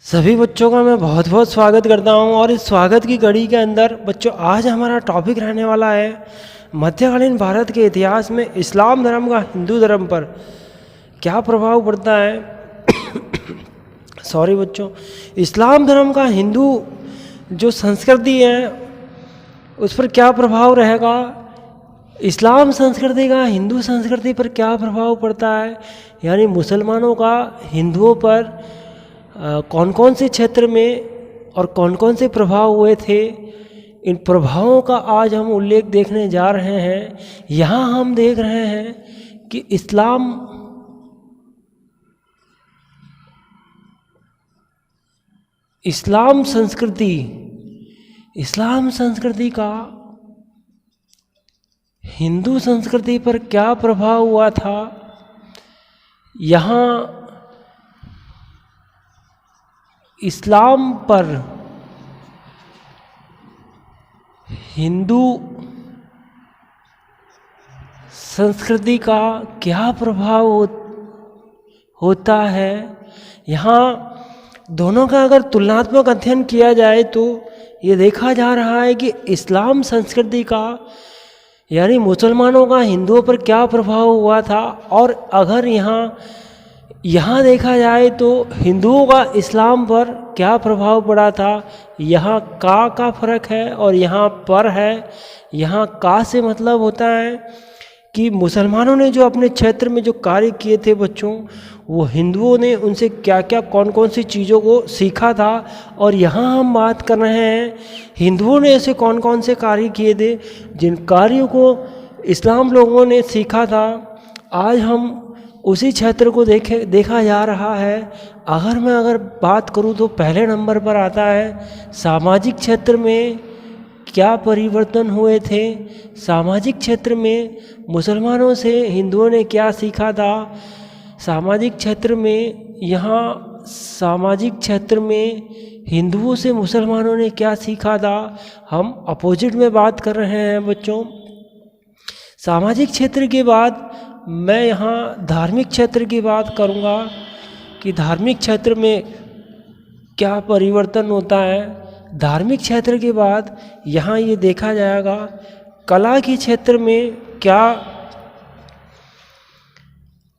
सभी बच्चों का मैं बहुत बहुत स्वागत करता हूं और इस स्वागत की कड़ी के अंदर बच्चों आज हमारा टॉपिक रहने वाला है मध्यकालीन भारत के इतिहास में इस्लाम धर्म का हिंदू धर्म पर क्या प्रभाव पड़ता है। सॉरी बच्चों, इस्लाम धर्म का हिंदू जो संस्कृति है उस पर क्या प्रभाव रहेगा, इस्लाम संस्कृति का हिंदू संस्कृति पर क्या प्रभाव पड़ता है, यानी मुसलमानों का हिंदुओं पर कौन कौन से क्षेत्र में और कौन कौन से प्रभाव हुए थे। इन प्रभावों का आज हम उल्लेख देखने जा रहे हैं। यहाँ हम देख रहे हैं कि इस्लाम संस्कृति का हिंदू संस्कृति पर क्या प्रभाव हुआ था। यहाँ इस्लाम पर हिंदू संस्कृति का क्या प्रभाव होता है। यहाँ दोनों का अगर तुलनात्मक अध्ययन किया जाए तो ये देखा जा रहा है कि इस्लाम संस्कृति का यानी मुसलमानों का हिंदुओं पर क्या प्रभाव हुआ था, और अगर यहाँ देखा जाए तो हिंदुओं का इस्लाम पर क्या प्रभाव पड़ा था। यहाँ का फ़र्क है और यहाँ पर है। यहाँ का से मतलब होता है कि मुसलमानों ने जो अपने क्षेत्र में जो कार्य किए थे बच्चों, वो हिंदुओं ने उनसे क्या क्या कौन कौन सी चीज़ों को सीखा था। और यहाँ हम बात कर रहे हैं हिंदुओं ने ऐसे कौन कौन से कार्य किए थे जिन कार्यों को इस्लाम लोगों ने सीखा था। आज हम उसी क्षेत्र को देखा जा रहा है। अगर बात करूं तो पहले नंबर पर आता है सामाजिक क्षेत्र में क्या परिवर्तन हुए थे। सामाजिक क्षेत्र में मुसलमानों से हिंदुओं ने क्या सीखा था। सामाजिक क्षेत्र में हिंदुओं से मुसलमानों ने क्या सीखा था। हम अपोजिट में बात कर रहे हैं बच्चों। सामाजिक क्षेत्र के बाद मैं यहाँ धार्मिक क्षेत्र की बात करूँगा कि धार्मिक क्षेत्र में क्या परिवर्तन होता है। धार्मिक क्षेत्र के बाद यहाँ ये देखा जाएगा कला के क्षेत्र में क्या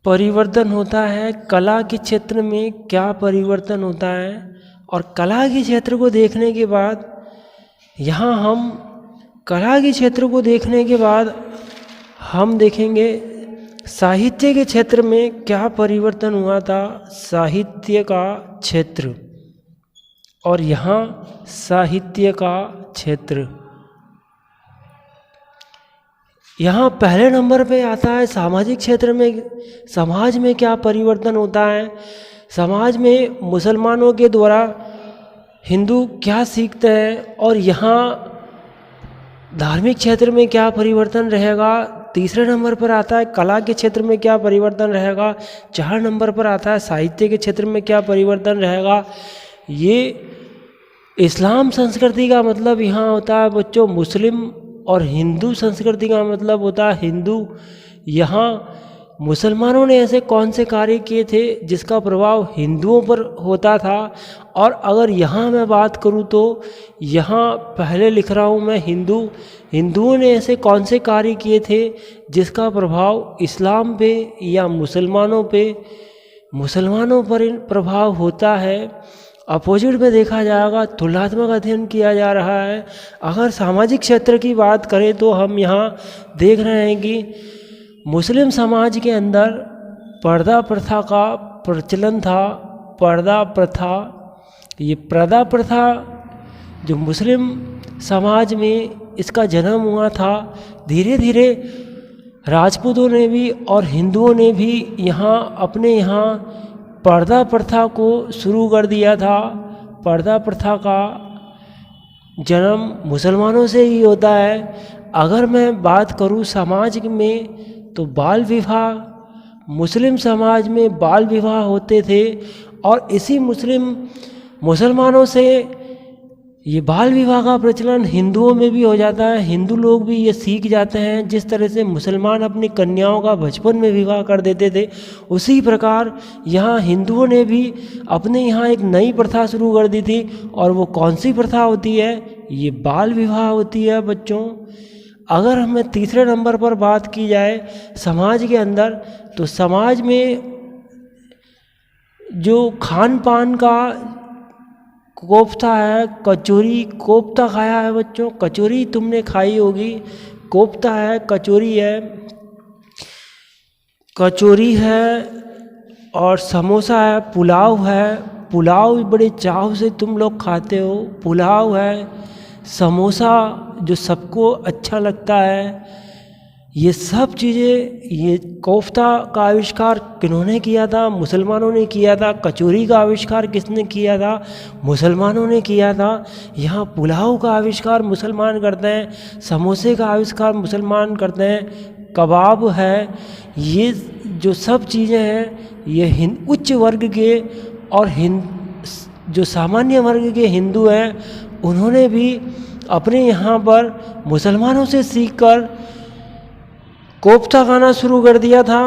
परिवर्तन होता है। कला के क्षेत्र में क्या परिवर्तन होता है। और कला के क्षेत्र को देखने के बाद यहाँ हम कला के क्षेत्र को देखने के बाद हम देखेंगे साहित्य के क्षेत्र में क्या परिवर्तन हुआ था। साहित्य का क्षेत्र, और यहाँ साहित्य का क्षेत्र। यहाँ पहले नंबर पे आता है सामाजिक क्षेत्र में समाज में क्या परिवर्तन होता है। समाज में मुसलमानों के द्वारा हिंदू क्या सीखते हैं। और यहाँ धार्मिक क्षेत्र में क्या परिवर्तन रहेगा। तीसरे नंबर पर आता है कला के क्षेत्र में क्या परिवर्तन रहेगा। 4 नंबर पर आता है साहित्य के क्षेत्र में क्या परिवर्तन रहेगा। ये इस्लाम संस्कृति का मतलब यहाँ होता है बच्चों मुस्लिम, और हिंदू संस्कृति का मतलब होता है हिंदू। यहाँ मुसलमानों ने ऐसे कौन से कार्य किए थे जिसका प्रभाव हिंदुओं पर होता था। और अगर यहाँ मैं बात करूँ तो यहाँ पहले लिख रहा हूँ मैं हिंदुओं ने ऐसे कौन से कार्य किए थे जिसका प्रभाव इस्लाम पे या मुसलमानों पर प्रभाव होता है। अपोजिट में देखा जाएगा तुलनात्मक अध्ययन किया जा रहा है। अगर सामाजिक क्षेत्र की बात करें तो हम यहाँ देख रहे हैं कि मुस्लिम समाज के अंदर पर्दा प्रथा का प्रचलन था। पर्दा प्रथा जो मुस्लिम समाज में इसका जन्म हुआ था। धीरे धीरे राजपूतों ने भी और हिंदुओं ने भी अपने यहाँ पर्दा प्रथा को शुरू कर दिया था। पर्दा प्रथा का जन्म मुसलमानों से ही होता है। अगर मैं बात करूँ समाज में तो बाल विवाह, मुस्लिम समाज में बाल विवाह होते थे। और इसी मुसलमानों से ये बाल विवाह का प्रचलन हिंदुओं में भी हो जाता है। हिंदू लोग भी ये सीख जाते हैं। जिस तरह से मुसलमान अपनी कन्याओं का बचपन में विवाह कर देते थे, उसी प्रकार यहाँ हिंदुओं ने भी अपने यहाँ एक नई प्रथा शुरू कर दी थी। और वो कौन सी प्रथा होती है? ये बाल विवाह होती है बच्चों। अगर हमें तीसरे नंबर पर बात की जाए समाज के अंदर, तो समाज में जो खान पान का कोफ्ता है, कचौरी, कोफ्ता खाया है बच्चों? कचौरी तुमने खाई होगी। कोफ्ता है, कचौरी है, कचौरी है और समोसा है, पुलाव है। पुलाव बड़े चाव से तुम लोग खाते हो। पुलाव है, समोसा जो सबको अच्छा लगता है। ये सब चीज़ें, ये कोफ्ता का आविष्कार किन्होंने किया था? मुसलमानों ने किया था। कचौरी का आविष्कार किसने किया था? मुसलमानों ने किया था। यहाँ पुलाव का आविष्कार मुसलमान करते हैं, समोसे का आविष्कार मुसलमान करते हैं, कबाब है। ये जो सब चीज़ें हैं ये उच्च वर्ग के और जो सामान्य वर्ग के हिंदू हैं, उन्होंने भी अपने यहाँ पर मुसलमानों से सीखकर कोफ्ता खाना शुरू कर दिया था।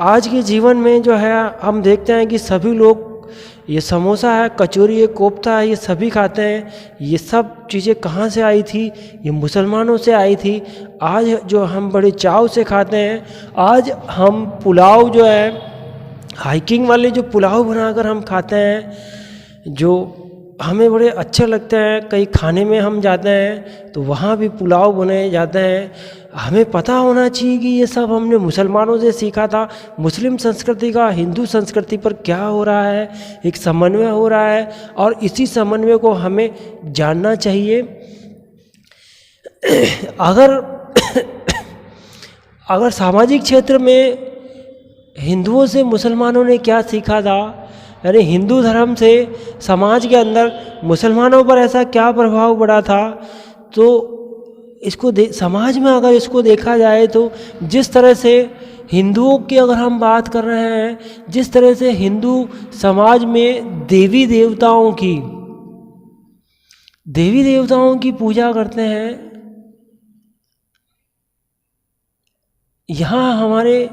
आज के जीवन में जो है हम देखते हैं कि सभी लोग ये समोसा है, कचौरी है, कोफ्ता है, ये सभी खाते हैं। ये सब चीज़ें कहाँ से आई थी? ये मुसलमानों से आई थी। आज जो हम बड़े चाव से खाते हैं, आज हम पुलाव जो है, हाइकिंग वाले जो पुलाव बनाकर हम खाते हैं, जो हमें बड़े अच्छे लगते हैं। कहीं खाने में हम जाते हैं तो वहाँ भी पुलाव बनाए जाते हैं। हमें पता होना चाहिए कि ये सब हमने मुसलमानों से सीखा था। मुस्लिम संस्कृति का हिंदू संस्कृति पर क्या हो रहा है, एक समन्वय हो रहा है और इसी समन्वय को हमें जानना चाहिए। अगर सामाजिक क्षेत्र में हिंदुओं से मुसलमानों ने क्या सीखा था, यानी हिंदू धर्म से समाज के अंदर मुसलमानों पर ऐसा क्या प्रभाव पड़ा था, तो इसको समाज में अगर इसको देखा जाए तो जिस तरह से हिंदुओं की अगर हम बात कर रहे हैं, जिस तरह से हिंदू समाज में देवी देवताओं की पूजा करते हैं, यहाँ हमारे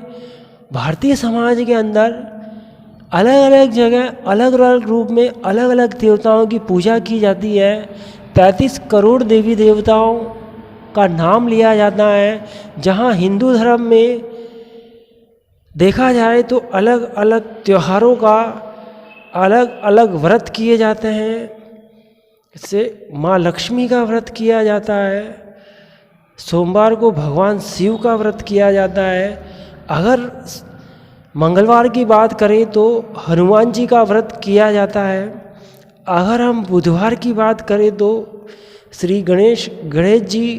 भारतीय समाज के अंदर अलग अलग जगह, अलग अलग रूप में अलग अलग देवताओं की पूजा की जाती है। 35 करोड़ देवी देवताओं का नाम लिया जाता है। जहाँ हिंदू धर्म में देखा जाए तो अलग अलग त्योहारों का अलग अलग व्रत किए जाते हैं। इससे माँ लक्ष्मी का व्रत किया जाता है, सोमवार को भगवान शिव का व्रत किया जाता है। अगर मंगलवार की बात करें तो हनुमान जी का व्रत किया जाता है। अगर हम बुधवार की बात करें तो श्री गणेश जी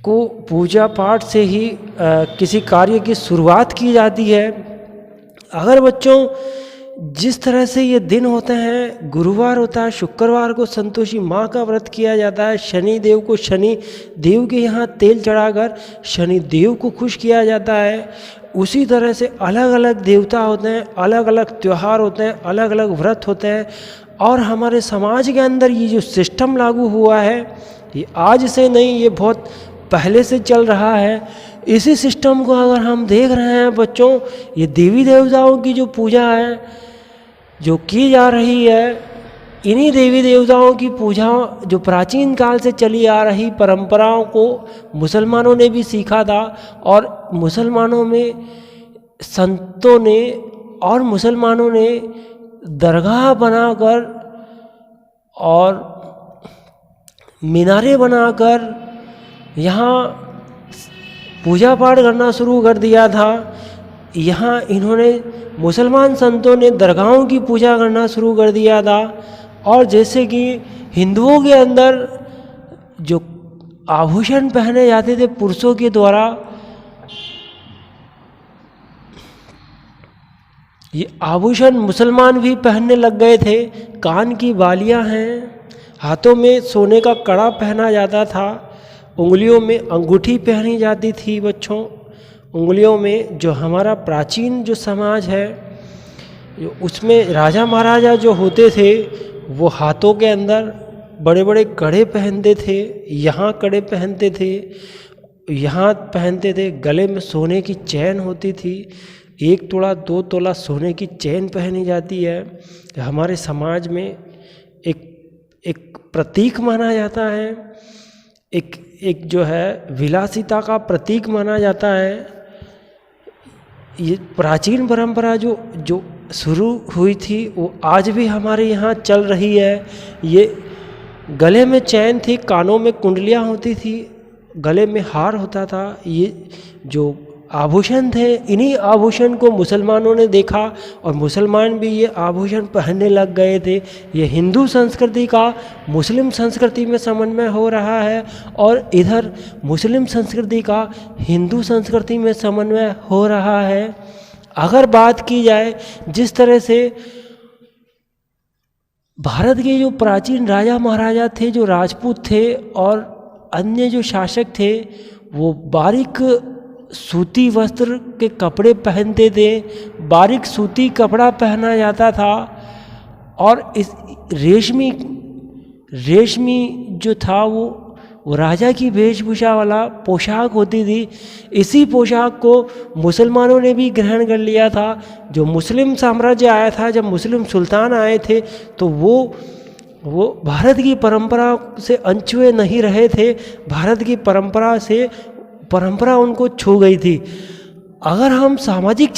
को पूजा पाठ से ही किसी कार्य की शुरुआत की जाती है। अगर बच्चों जिस तरह से ये दिन होते हैं, गुरुवार होता है, शुक्रवार को संतोषी माँ का व्रत किया जाता है, शनि देव को शनि देव के यहाँ तेल चढ़ाकर शनि देव को खुश किया जाता है। उसी तरह से अलग अलग देवता होते हैं, अलग अलग त्यौहार होते हैं, अलग अलग व्रत होते हैं। और हमारे समाज के अंदर ये जो सिस्टम लागू हुआ है, ये आज से नहीं, ये बहुत पहले से चल रहा है। इसी सिस्टम को अगर हम देख रहे हैं बच्चों, ये देवी देवताओं की जो पूजा है जो की जा रही है, इन्हीं देवी देवताओं की पूजा जो प्राचीन काल से चली आ रही परंपराओं को मुसलमानों ने भी सीखा था। और मुसलमानों में संतों ने और मुसलमानों ने दरगाह बनाकर और मीनारे बनाकर यहाँ पूजा पाठ करना शुरू कर दिया था। यहाँ इन्होंने मुसलमान संतों ने दरगाहों की पूजा करना शुरू कर दिया था। और जैसे कि हिंदुओं के अंदर जो आभूषण पहने जाते थे पुरुषों के द्वारा, ये आभूषण मुसलमान भी पहनने लग गए थे। कान की बालियां हैं, हाथों में सोने का कड़ा पहना जाता था, उंगलियों में अंगूठी पहनी जाती थी बच्चों। उंगलियों में जो हमारा प्राचीन जो समाज है, उसमें राजा महाराजा जो होते थे वो हाथों के अंदर बड़े बड़े कड़े पहनते थे, यहाँ कड़े पहनते थे, यहाँ पहनते थे, गले में सोने की चैन होती थी, 1 तोला 2 तोला सोने की चैन पहनी जाती है। हमारे समाज में एक प्रतीक माना जाता है, एक जो है विलासिता का प्रतीक माना जाता है। ये प्राचीन परंपरा जो शुरू हुई थी वो आज भी हमारे यहाँ चल रही है। ये गले में चैन थी, कानों में कुंडलियाँ होती थी, गले में हार होता था। ये जो आभूषण थे, इन्हीं आभूषण को मुसलमानों ने देखा और मुसलमान भी ये आभूषण पहनने लग गए थे। ये हिंदू संस्कृति का मुस्लिम संस्कृति में समन्वय हो रहा है और इधर मुस्लिम संस्कृति का हिंदू संस्कृति में समन्वय हो रहा है। अगर बात की जाए जिस तरह से भारत के जो प्राचीन राजा महाराजा थे, जो राजपूत थे और अन्य जो शासक थे, वो बारीक सूती वस्त्र के कपड़े पहनते थे, बारीक सूती कपड़ा पहना जाता था और इस रेशमी जो था वो राजा की वेशभूषा वाला पोशाक होती थी। इसी पोशाक को मुसलमानों ने भी ग्रहण कर लिया था। जो मुस्लिम साम्राज्य आया था, जब मुस्लिम सुल्तान आए थे, तो वो भारत की परंपरा से अनछुए नहीं रहे थे। भारत की परंपरा उनको छू गई थी। अगर हम सामाजिक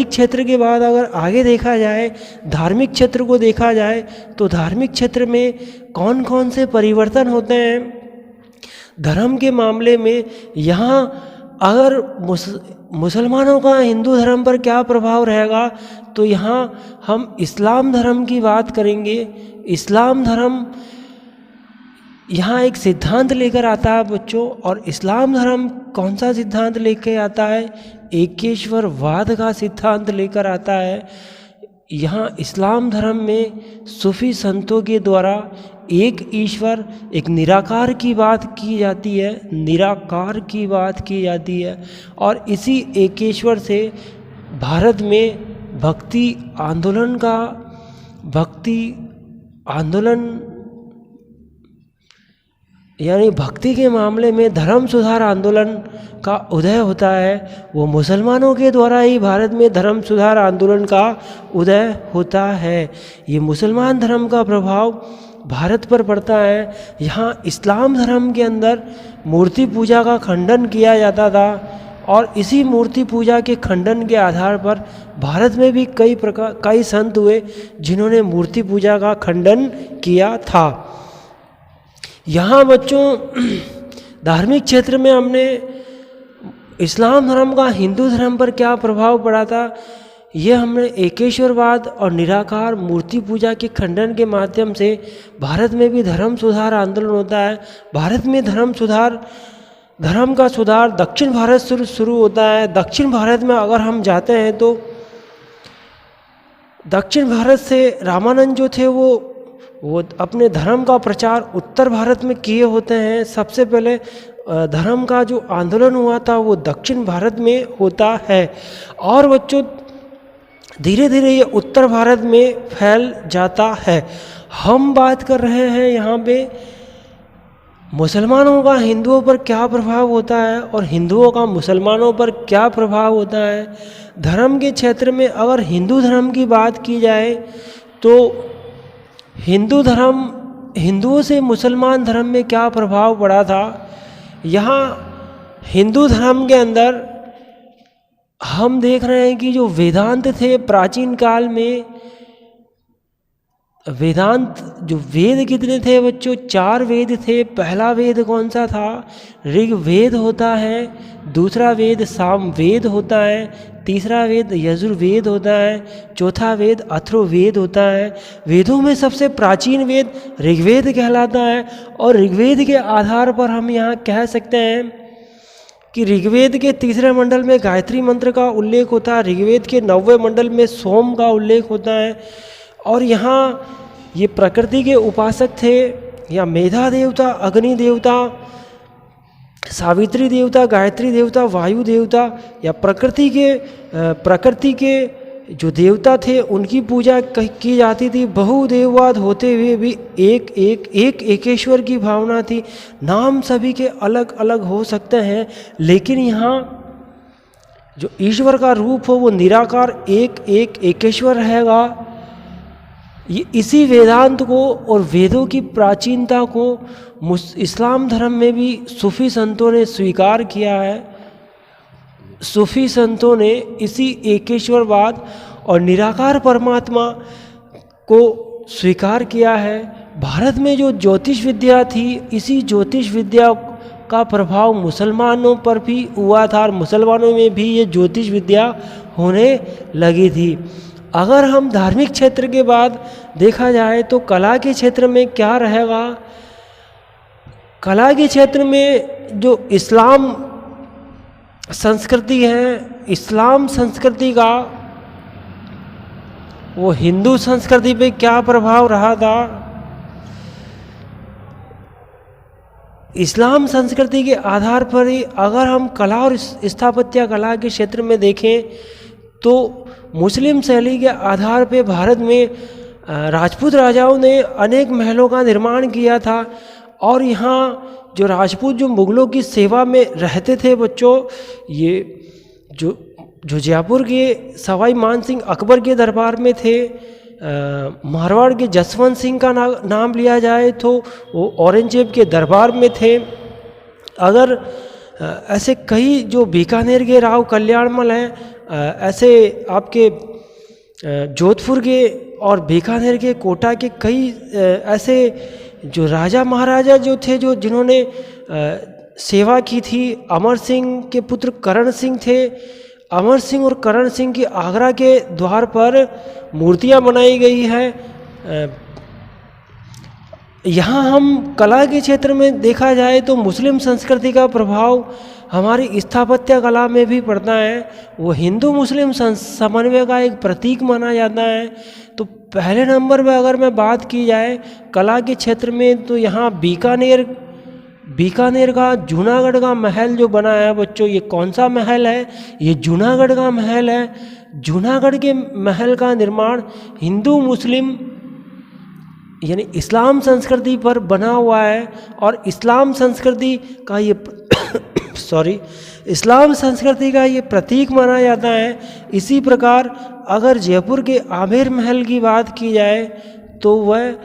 क्षेत्र के बाद अगर आगे देखा जाए, धार्मिक क्षेत्र को देखा जाए, तो धार्मिक क्षेत्र में कौन कौन से परिवर्तन होते हैं धर्म के मामले में। यहाँ अगर मुसलमानों का हिंदू धर्म पर क्या प्रभाव रहेगा, तो यहाँ हम इस्लाम धर्म की बात करेंगे। इस्लाम धर्म यहाँ एक सिद्धांत लेकर आता है बच्चों, और इस्लाम धर्म कौन सा सिद्धांत लेकर आता है? एकेश्वरवाद का सिद्धांत लेकर आता है। यहाँ इस्लाम धर्म में सूफी संतों के द्वारा एक ईश्वर, एक निराकार की बात की जाती है, और इसी एकेश्वर से भारत में भक्ति आंदोलन यानी भक्ति के मामले में धर्म सुधार आंदोलन का उदय होता है। वो मुसलमानों के द्वारा ही भारत में धर्म सुधार आंदोलन का उदय होता है। ये मुसलमान धर्म का प्रभाव भारत पर पड़ता है। यहाँ इस्लाम धर्म के अंदर मूर्ति पूजा का खंडन किया जाता था, और इसी मूर्ति पूजा के खंडन के आधार पर भारत में भी कई संत हुए जिन्होंने मूर्ति पूजा का खंडन किया था। यहाँ बच्चों धार्मिक क्षेत्र में हमने इस्लाम धर्म का हिंदू धर्म पर क्या प्रभाव पड़ा था, ये हमने एकेश्वरवाद और निराकार मूर्ति पूजा के खंडन के माध्यम से भारत में भी धर्म सुधार आंदोलन होता है। भारत में धर्म का सुधार दक्षिण भारत से शुरू होता है। दक्षिण भारत में अगर हम जाते हैं तो दक्षिण भारत से रामानंद जो थे वो अपने धर्म का प्रचार उत्तर भारत में किए होते हैं। सबसे पहले धर्म का जो आंदोलन हुआ था वो दक्षिण भारत में होता है, और बच्चों धीरे धीरे ये उत्तर भारत में फैल जाता है। हम बात कर रहे हैं यहाँ पे मुसलमानों का हिंदुओं पर क्या प्रभाव होता है और हिंदुओं का मुसलमानों पर क्या प्रभाव होता है। धर्म के क्षेत्र में अगर हिंदू धर्म की बात की जाए तो हिंदुओं से मुसलमान धर्म में क्या प्रभाव पड़ा था। यहाँ हिंदू धर्म के अंदर हम देख रहे हैं कि जो वेदांत थे प्राचीन काल में, वेद कितने थे बच्चों? 4 वेद थे। पहला वेद कौन सा था? ऋग्वेद होता है। दूसरा वेद सामवेद होता है। तीसरा वेद यजुर्वेद होता है। चौथा वेद अथर्ववेद होता है। वेदों में सबसे प्राचीन वेद ऋग्वेद कहलाता है, और ऋग्वेद के आधार पर हम यहाँ कह सकते हैं कि ऋग्वेद के 3रे मंडल में गायत्री मंत्र का उल्लेख होता है। ऋग्वेद के 9वें मंडल में सोम का उल्लेख होता है। और यहाँ ये प्रकृति के उपासक थे, या मेधा देवता, अग्नि देवता, सावित्री देवता, गायत्री देवता, वायु देवता, या प्रकृति के जो देवता थे उनकी पूजा की जाती थी। बहुदेववाद होते हुए भी एक एकेश्वर की भावना थी। नाम सभी के अलग अलग हो सकते हैं, लेकिन यहाँ जो ईश्वर का रूप हो वो निराकार एक एकेश्वर रहेगा। ये इसी वेदांत को और वेदों की प्राचीनता को इस्लाम धर्म में भी सूफी संतों ने स्वीकार किया है। सूफी संतों ने इसी एकेश्वरवाद और निराकार परमात्मा को स्वीकार किया है। भारत में जो ज्योतिष विद्या थी, इसी ज्योतिष विद्या का प्रभाव मुसलमानों पर भी हुआ था और मुसलमानों में भी ये ज्योतिष विद्या होने लगी थी। अगर हम धार्मिक क्षेत्र के बाद देखा जाए तो कला के क्षेत्र में क्या रहेगा। कला के क्षेत्र में जो इस्लाम संस्कृति है, इस्लाम संस्कृति का वो हिंदू संस्कृति पे क्या प्रभाव रहा था। इस्लाम संस्कृति के आधार पर ही अगर हम कला और स्थापत्य कला के क्षेत्र में देखें तो मुस्लिम शैली के आधार पे भारत में राजपूत राजाओं ने अनेक महलों का निर्माण किया था। और यहाँ जो राजपूत जो मुगलों की सेवा में रहते थे बच्चों, ये जो जयपुर के सवाई मान सिंह अकबर के दरबार में थे, मारवाड़ के जसवंत सिंह का नाम लिया जाए तो वो औरंगजेब के दरबार में थे। अगर ऐसे कई जो बीकानेर के राव कल्याणमल हैं, ऐसे आपके जोधपुर के और बीकानेर के कोटा के कई ऐसे जो राजा महाराजा जो थे जो जिन्होंने सेवा की थी। अमर सिंह के पुत्र करण सिंह थे। अमर सिंह और करण सिंह की आगरा के द्वार पर मूर्तियां बनाई गई है। यहाँ हम कला के क्षेत्र में देखा जाए तो मुस्लिम संस्कृति का प्रभाव हमारी स्थापत्य कला में भी पड़ता है। वो हिंदू मुस्लिम समन्वय का एक प्रतीक माना जाता है। तो पहले नंबर पर अगर मैं बात की जाए कला के क्षेत्र में तो यहाँ बीकानेर का जूनागढ़ का महल जो बना है बच्चों, ये कौन सा महल है? ये जूनागढ़ का महल है। जूनागढ़ के महल का निर्माण हिंदू मुस्लिम यानी इस्लाम संस्कृति पर बना हुआ है। और इस्लाम संस्कृति का ये इस्लाम संस्कृति का ये प्रतीक माना जाता है। इसी प्रकार अगर जयपुर के आमेर महल की बात की जाए तो वह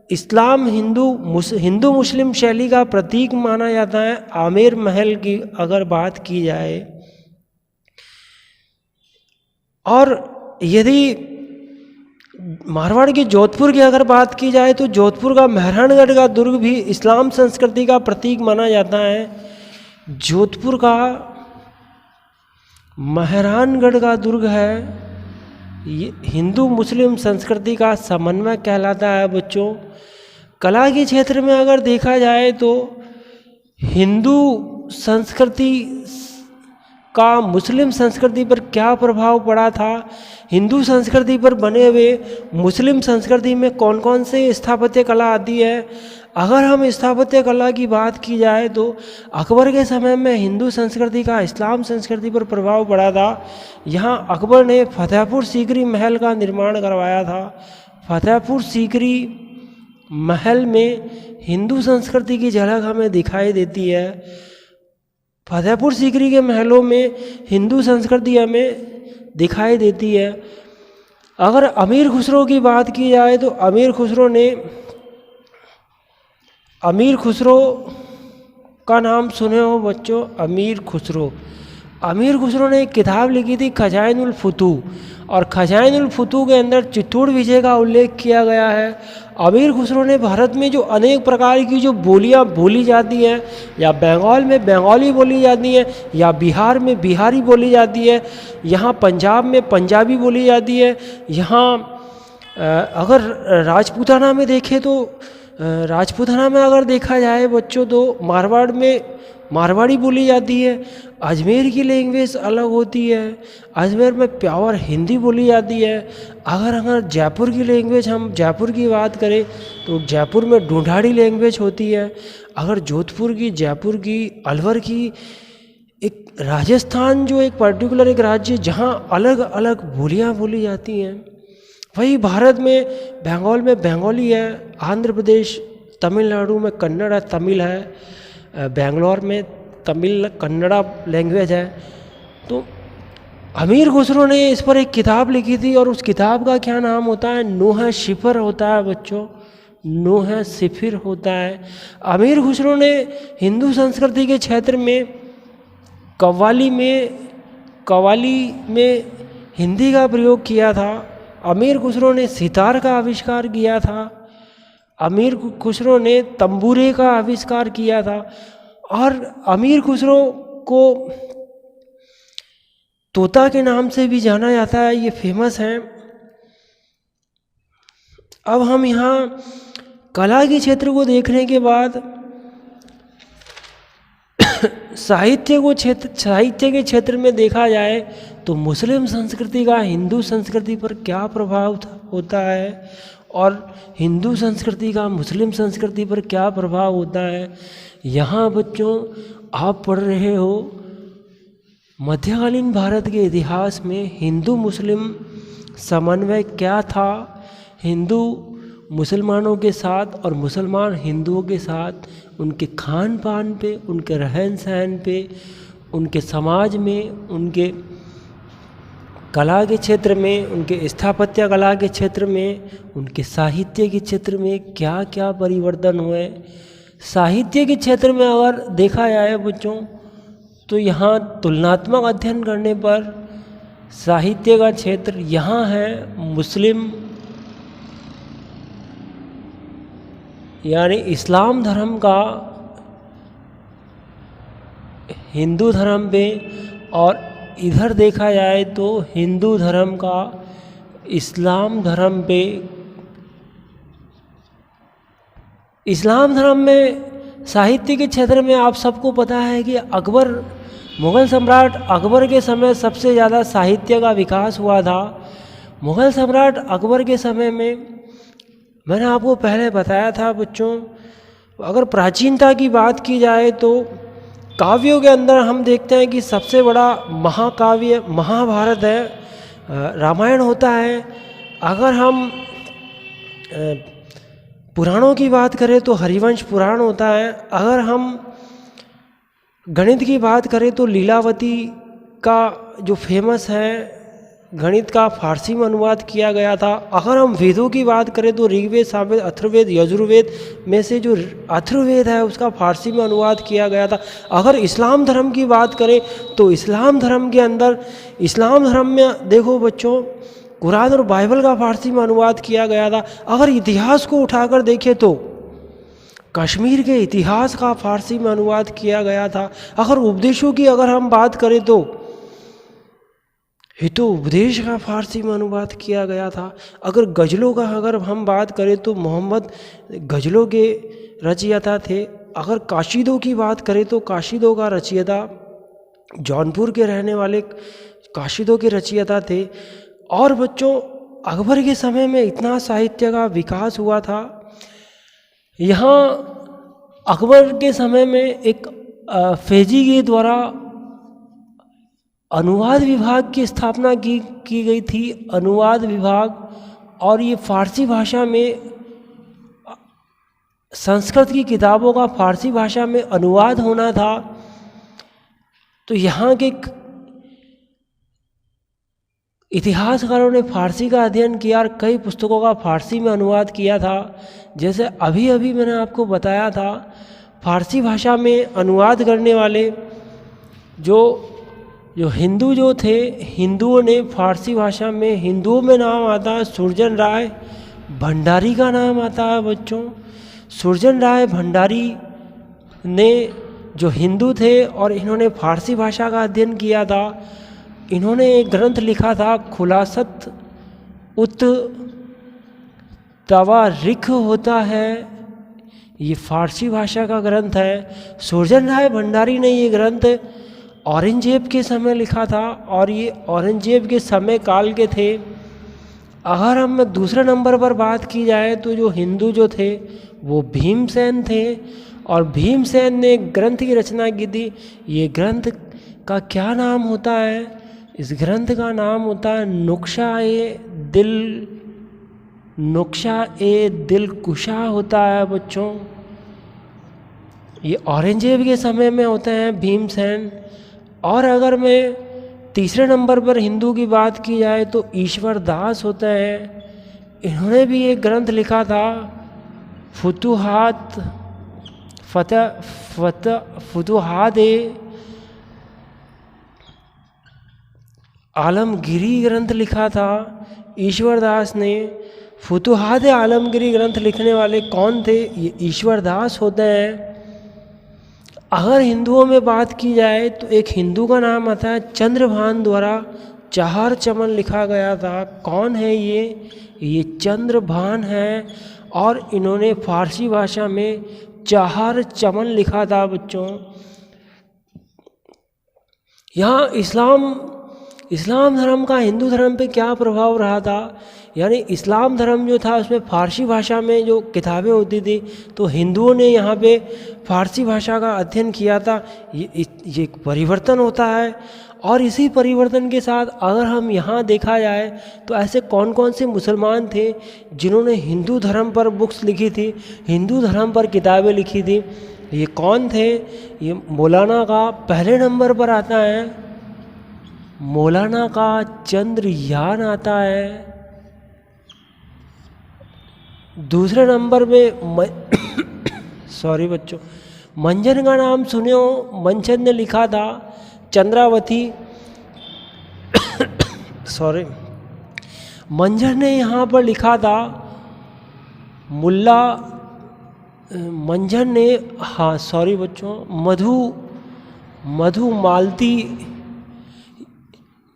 इस्लाम हिंदू मुस्लिम शैली का प्रतीक माना जाता है। आमेर महल की अगर बात की जाए, और यदि मारवाड़ के जोधपुर की अगर बात की जाए तो जोधपुर का मेहरानगढ़ का दुर्ग भी इस्लाम संस्कृति का प्रतीक माना जाता है। जोधपुर का मेहरानगढ़ का दुर्ग है, ये हिंदू मुस्लिम संस्कृति का समन्वय कहलाता है बच्चों। कला के क्षेत्र में अगर देखा जाए तो हिंदू संस्कृति का मुस्लिम संस्कृति पर क्या प्रभाव पड़ा था, हिंदू संस्कृति पर बने हुए मुस्लिम संस्कृति में कौन कौन से स्थापत्य कला आती है। अगर हम स्थापत्य कला की बात की जाए तो अकबर के समय में हिंदू संस्कृति का इस्लाम संस्कृति पर प्रभाव पड़ा था। यहाँ अकबर ने फतेहपुर सीकरी महल का निर्माण करवाया था। फतेहपुर सीकरी महल में हिंदू संस्कृति की झलक हमें दिखाई देती है। फतेहपुर सीकरी के महलों में हिंदू संस्कृति हमें दिखाई देती है। अगर अमीर खुसरो की बात की जाए तो अमीर खुसरो का नाम सुने हो बच्चों। अमीर खुसरो ने एक किताब लिखी थी खजाइनुल फुतूह, और खजाइनुल फुतूह के अंदर चित्तौड़ विजय का उल्लेख किया गया है। अमीर खुसरो ने भारत में जो अनेक प्रकार की जो बोलियां बोली जाती हैं, या बंगाल में बंगाली बोली जाती है, या बिहार में बिहारी बोली जाती है, यहाँ पंजाब में पंजाबी बोली जाती है, यहाँ अगर राजपूताना में देखें तो राजपूताना में अगर देखा जाए बच्चों तो मारवाड़ में मारवाड़ी बोली जाती है। अजमेर की लैंग्वेज अलग होती है, अजमेर में प्योर हिंदी बोली जाती है। अगर जयपुर की लैंग्वेज हम जयपुर की बात करें तो जयपुर में ढूंढाड़ी लैंग्वेज होती है। अगर जोधपुर की, जयपुर की, अलवर की एक राजस्थान जो एक पर्टिकुलर एक राज्य जहाँ अलग अलग बोलियाँ बोली जाती हैं, वही भारत में बंगाल में बंगाली है, आंध्र प्रदेश तमिलनाडु में कन्नड़ है, तमिल है, बेंगलोर में तमिल कन्नड़ा लैंग्वेज है। तो अमीर खुसरो ने इस पर एक किताब लिखी थी और उस किताब का क्या नाम होता है, नूह शिफर होता है बच्चों, नूह सिफिर होता है। अमीर खुसरो ने हिंदू संस्कृति के क्षेत्र में कव्वाली में हिंदी का प्रयोग किया था। अमीर खुसरो ने सितार का आविष्कार किया था। अमीर खुसरो ने तंबूरे का आविष्कार किया था। और अमीर खुसरो को तोता के नाम से भी जाना जाता है, ये फेमस हैं। अब हम यहाँ कला के क्षेत्र को देखने के बाद साहित्य के क्षेत्र में देखा जाए तो मुस्लिम संस्कृति का हिंदू संस्कृति पर क्या प्रभाव होता है और हिंदू संस्कृति का मुस्लिम संस्कृति पर क्या प्रभाव होता है। यहाँ बच्चों आप पढ़ रहे हो मध्यकालीन भारत के इतिहास में हिंदू मुस्लिम समन्वय क्या था, हिंदू मुसलमानों के साथ और मुसलमान हिंदुओं के साथ, उनके खान पान पे, उनके रहन सहन पे, उनके समाज में, उनके कला के क्षेत्र में, उनके स्थापत्य कला के क्षेत्र में, उनके साहित्य के क्षेत्र में क्या क्या परिवर्तन हुए। साहित्य के क्षेत्र में अगर देखा जाए बच्चों तो यहाँ तुलनात्मक अध्ययन करने पर साहित्य का क्षेत्र यहाँ है मुस्लिम यानी इस्लाम धर्म का हिंदू धर्म पे, और इधर देखा जाए तो हिंदू धर्म का इस्लाम धर्म पे। इस्लाम धर्म में साहित्य के क्षेत्र में आप सबको पता है कि अकबर, मुग़ल सम्राट अकबर के समय सबसे ज़्यादा साहित्य का विकास हुआ था। मुग़ल सम्राट अकबर के समय में मैंने आपको पहले बताया था बच्चों, अगर प्राचीनता की बात की जाए तो काव्यों के अंदर हम देखते हैं कि सबसे बड़ा महाकाव्य महाभारत है, रामायण होता है। अगर हम पुराणों की बात करें तो हरिवंश पुराण होता है। अगर हम गणित की बात करें तो लीलावती का जो फेमस है, गणित का फारसी में अनुवाद किया गया था। अगर हम वेदों की बात करें तो ऋग्वेद, सामवेद, अथर्ववेद, यजुर्वेद में से जो अथर्ववेद है उसका फारसी में अनुवाद किया गया था। अगर इस्लाम धर्म की बात करें तो इस्लाम धर्म के अंदर, इस्लाम धर्म में देखो बच्चों, कुरान और बाइबल का फारसी में अनुवाद किया गया था। अगर इतिहास को उठाकर देखें तो कश्मीर के इतिहास का फारसी में अनुवाद किया गया था। अगर उपदेशों की अगर हम बात करें तो हितो उपदेश का फारसी में अनुवाद किया गया था। अगर गज़लों का अगर हम बात करें तो मोहम्मद गज़लों के रचयिता थे। अगर काशिदों की बात करें तो काशिदों का रचयिता जौनपुर के रहने वाले काशिदों के रचयिता थे। और बच्चों अकबर के समय में इतना साहित्य का विकास हुआ था। यहाँ अकबर के समय में एक फैजी के द्वारा अनुवाद विभाग की स्थापना की गई थी, अनुवाद विभाग, और ये फारसी भाषा में संस्कृत की किताबों का फारसी भाषा में अनुवाद होना था। तो यहाँ के इतिहासकारों ने फारसी का अध्ययन किया और कई पुस्तकों का फारसी में अनुवाद किया था। जैसे अभी अभी मैंने आपको बताया था, फारसी भाषा में अनुवाद करने वाले जो हिंदू जो थे, हिंदुओं ने फारसी भाषा में, हिंदुओं में नाम आता है सुरजन राय भंडारी का नाम आता है बच्चों। सुरजन राय भंडारी ने जो हिंदू थे और इन्होंने फारसी भाषा का अध्ययन किया था, इन्होंने एक ग्रंथ लिखा था खुलासत उत तवारिख होता है, ये फारसी भाषा का ग्रंथ है। सुरजन राय भंडारी ने ये ग्रंथ औरंगजेब के समय लिखा था और ये औरंगजेब के समय काल के थे। अगर हम दूसरे नंबर पर बात की जाए तो जो हिंदू जो थे वो भीमसेन थे और भीमसेन ने ग्रंथ की रचना की थी। ये ग्रंथ का क्या नाम होता है? इस ग्रंथ का नाम होता है नुक्शा ए दिल कुशा होता है बच्चों। ये औरंगजेब के समय में होते हैं भीमसेन। और अगर मैं तीसरे नंबर पर हिंदू की बात की जाए तो ईश्वर दास होते हैं। इन्होंने भी एक ग्रंथ लिखा था फुतुहात आलमगिरी ग्रंथ लिखा था ईश्वर दास ने। फुतुहात आलमगिरी ग्रंथ लिखने वाले कौन थे? ये ईश्वर दास होते हैं। अगर हिंदुओं में बात की जाए तो एक हिंदू का नाम आता है चंद्रभान द्वारा चार चमन लिखा गया था। कौन है ये? ये चंद्रभान है और इन्होंने फारसी भाषा में चार चमन लिखा था बच्चों। यहाँ इस्लाम धर्म का हिंदू धर्म पे क्या प्रभाव रहा था? यानी इस्लाम धर्म जो था उसमें फारसी भाषा में जो किताबें होती थी तो हिंदुओं ने यहाँ पे फारसी भाषा का अध्ययन किया था। ये परिवर्तन होता है। और इसी परिवर्तन के साथ अगर हम यहाँ देखा जाए तो ऐसे कौन कौन से मुसलमान थे जिन्होंने हिंदू धर्म पर बुक्स लिखी थी, हिंदू धर्म पर किताबें लिखी थी? ये कौन थे? ये मौलाना का पहले नंबर पर आता है, मौलाना का चंद्रयान आता है। दूसरे नंबर पे सॉरी बच्चों, मंजन का नाम सुने हो? मंचन ने लिखा था चंद्रावती सॉरी, मंजन ने यहाँ पर लिखा था मुल्ला मंजन ने, हाँ सॉरी बच्चों, मधु मालती।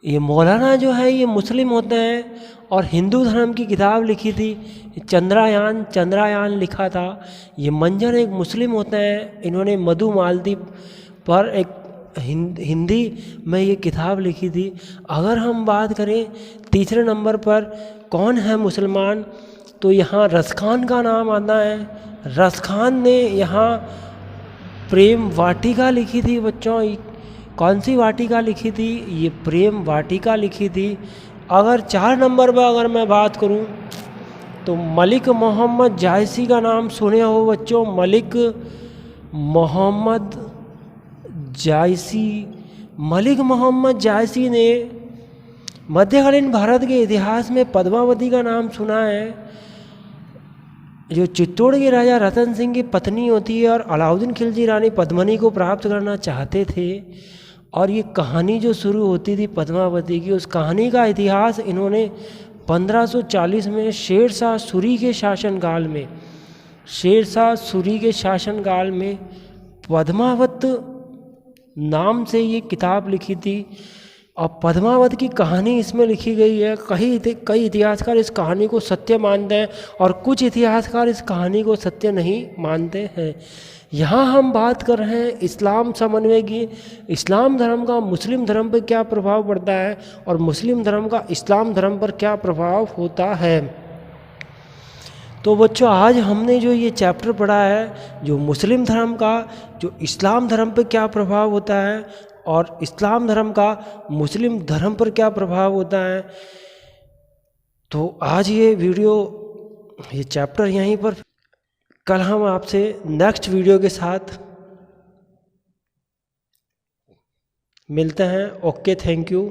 ये मौलाना जो है ये मुस्लिम होते हैं और हिंदू धर्म की किताब लिखी थी चंद्रयान लिखा था। ये मंजर एक मुस्लिम होते हैं, इन्होंने मधु मालती पर एक हिंदी में ये किताब लिखी थी। अगर हम बात करें तीसरे नंबर पर कौन है मुसलमान तो यहाँ रसखान का नाम आता है। रसखान ने यहाँ प्रेम वाटिका लिखी थी बच्चों। कौन सी वाटिका लिखी थी? ये प्रेम वाटिका लिखी थी। अगर चार नंबर पर अगर मैं बात करूं तो मलिक मोहम्मद जायसी का नाम सुने हो बच्चों? मलिक मोहम्मद जायसी ने मध्यकालीन भारत के इतिहास में पद्मावती का नाम सुना है, जो चित्तौड़ के राजा रतन सिंह की पत्नी होती है और अलाउद्दीन खिलजी रानी पद्मिनी को प्राप्त करना चाहते थे। और ये कहानी जो शुरू होती थी पद्मावती की, उस कहानी का इतिहास इन्होंने 1540 में शेरशाह सूरी के शासनकाल में पद्मावत नाम से ये किताब लिखी थी। और पद्मावत की कहानी इसमें लिखी गई है। कई इतिहासकार इस कहानी को सत्य मानते हैं और कुछ इतिहासकार इस कहानी को सत्य नहीं मानते हैं। यहाँ हम बात कर रहे हैं इस्लाम समन्वय की। इस्लाम धर्म का मुस्लिम धर्म पर क्या प्रभाव पड़ता है और मुस्लिम धर्म का इस्लाम धर्म पर क्या प्रभाव होता है। तो बच्चों आज हमने जो ये चैप्टर पढ़ा है, जो मुस्लिम धर्म का जो इस्लाम धर्म पर क्या प्रभाव होता है और इस्लाम धर्म का मुस्लिम धर्म पर क्या प्रभाव होता है, तो आज ये चैप्टर यहीं पर। कल हम आपसे नेक्स्ट वीडियो के साथ मिलते हैं। Okay, thank you.